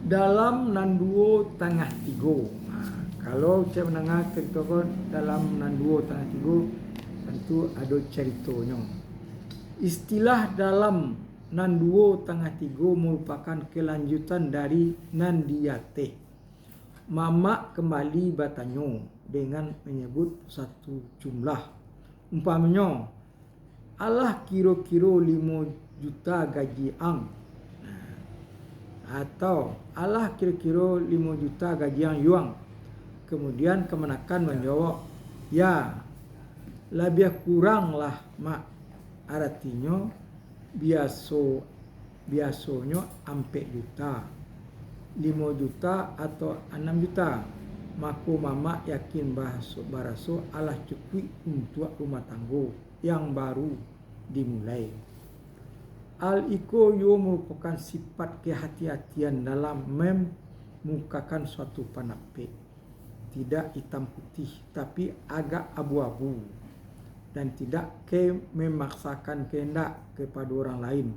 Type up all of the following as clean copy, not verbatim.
dalam nanduo tengah tigo. Kalau saya menengah cerita dalam nanduo tengah tigo, tentu ada ceritanya. Istilah dalam nanduo tengah tigo merupakan kelanjutan dari nandiyate. Mamak kembali bertanya dengan menyebut satu jumlah. Umpamanya, Allah kira-kira 5 juta gaji ang. Atau Allah kira-kira 5 juta gaji ang yuang. Kemudian kemenakan menjawab, ya, lebih kuranglah mak. Artinya biasanya 4 juta, 5 juta atau 6 juta. Maka mama yakin baraso Allah cukup untuk rumah tangga yang baru dimulai. Al-iko yo merupakan sifat kehati-hatian dalam memukakan suatu panapik. Tidak hitam putih, tapi agak abu-abu. Dan tidak memaksakan kehendak kepada orang lain.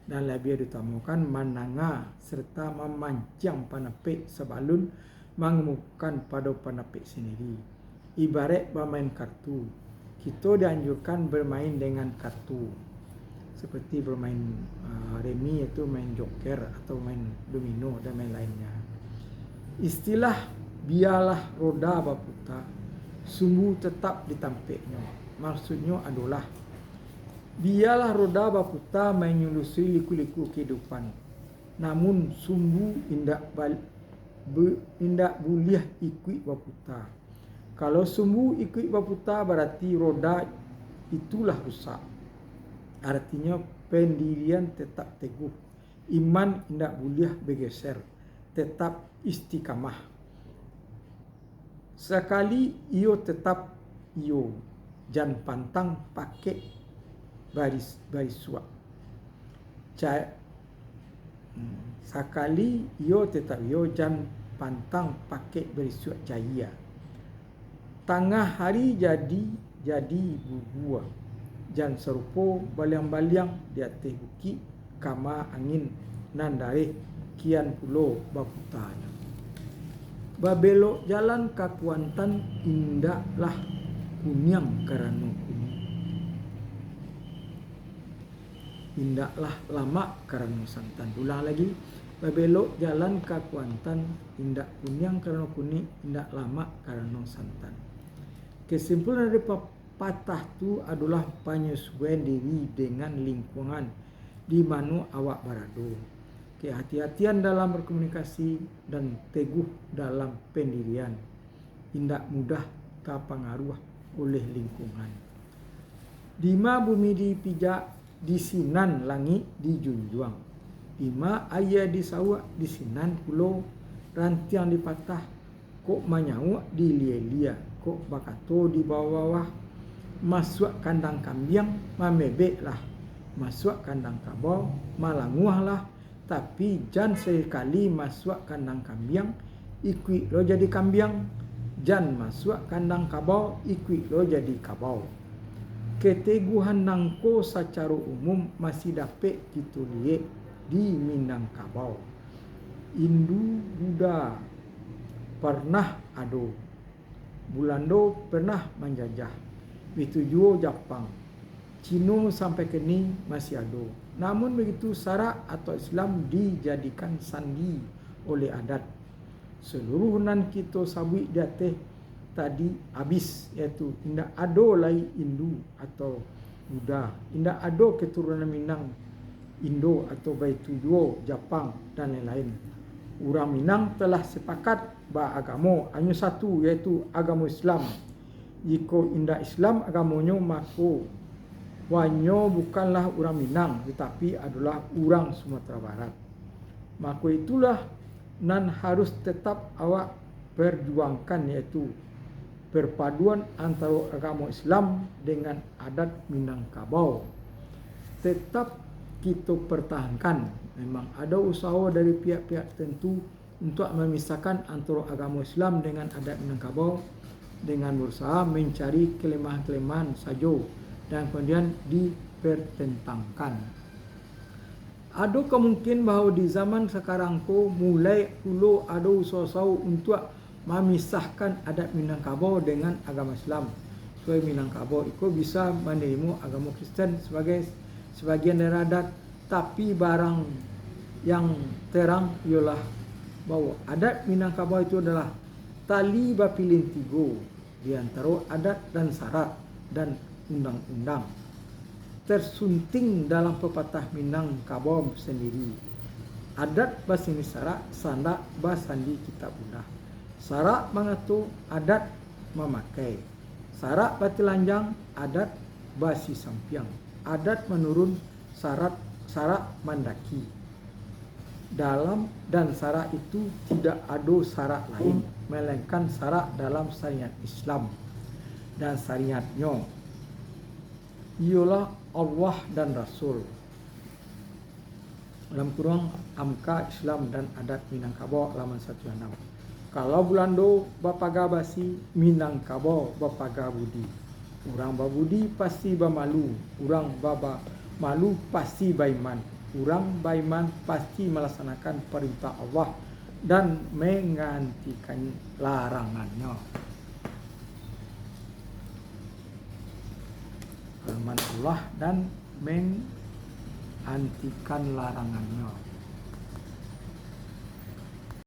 Dan lebih ditamakan mananga serta memancang panapik sebelum mengemukakan pada panapik sendiri. Ibarat bermain kartu. Kita dianjurkan bermain dengan kartu. Seperti bermain remi, itu main joker atau main domino dan main lainnya. Istilah biarlah roda berputar, sumbu tetap ditampiknya. Maksudnya adalah biarlah roda berputar menyusui liku-liku kehidupan. Namun sumbu indak boleh ikut berputar. Kalau sumbu ikut berputar berarti roda itulah rusak. Artinya pendirian tetap teguh. Iman indak boleh bergeser. Tetap istiqamah. Sekali iyo tetap iyo. Jan pantang pakai baris suak. Sekali iyo tetap iyo. Jan pantang pakai baris suak cahaya. Tengah hari jadi bubuah. Jan serupa baliang-baliang di atas bukit kama angin nan dari kian pulau baputanya. Babelok jalan ka Kuantan indaklah kunyang karena kuning. Indaklah lama karena santan. Ulang lagi. Babelok jalan ka Kuantan indak kunyang karena kuning, indak lama karena santan. Kesimpulan dari patah itu adalah penyesuaian diri dengan lingkungan di mana awak berada. Kehati-hatian dalam berkomunikasi dan teguh dalam pendirian. Tidak mudah terpengaruh oleh lingkungan. Dima bumi dipijak, disinan langit dijunjung. Dima ayah disawak, disinan pulau, rantiang dipatah, kok manyawak dilia-lia, kok bakato di bawah-bawah. Masuk kandang kambing, mamebeklah. Masuk kandang kabau, malanguahlah. Tapi jangan sekali masuk kandang kambing, ikut lo jadi kambing. Jangan masuk kandang kabau, ikut lo jadi kabau. Keteguhan nangko secara umum masih dapat kita lihat di Minangkabau. Hindu Buddha pernah ada. Belanda pernah menjajah. Begitu juga Jepang. Cina sampai kini masih ada. Namun begitu syarak atau Islam dijadikan sandi oleh adat. Seluruh nan kita sabit di atas tadi habis, iaitu tidak ada lagi Hindu atau Buddha. Tidak ada keturunan Minang Indo atau baitu juga Jepang dan lain-lain. Orang Minang telah sepakat beragama hanya satu, iaitu agama Islam. Jika indah Islam agamanya, maka wanyo bukanlah orang Minang tetapi adalah orang Sumatera Barat. Maka itulah nan harus tetap awak perjuangkan, iaitu perpaduan antara agama Islam dengan adat Minangkabau. Tetap kita pertahankan. Memang ada usaha dari pihak-pihak tertentu untuk memisahkan antara agama Islam dengan adat Minangkabau dengan berusaha mencari kelemahan-kelemahan saja dan kemudian dipertentangkan. Ada kemungkinan bahawa di zaman sekarang ko mulai dulu ada usaha untuk memisahkan adat Minangkabau dengan agama Islam. So Minangkabau itu bisa menerima agama Kristen sebagai sebagian dari adat, tapi barang yang terang ialah bahawa adat Minangkabau itu adalah tali bapilin tiga di antara adat dan syarat dan undang-undang tersunting dalam pepatah Minangkabau sendiri. Adat basini syarat, sandak basandi kitab udah. Syarat mengatur, adat memakai. Syarat batilanjang, adat basi sampiang. Adat menurun, syarat mendaki. Dalam dan syarat itu tidak ada syarat lain melainkan syarat dalam syariat Islam, dan syariatnya ialah Allah dan Rasul. Dalam kurung Amka Islam dan Adat Minangkabau halaman 106. Kalau Bulando bapaga basi, Minangkabau bapaga budi. Urang babudi pasti bamalu, urang baba malu pasti baiman. Urang baiman pasti melaksanakan perintah Allah dan menghentikan larangannya. Firman Allah dan menghentikan larangannya.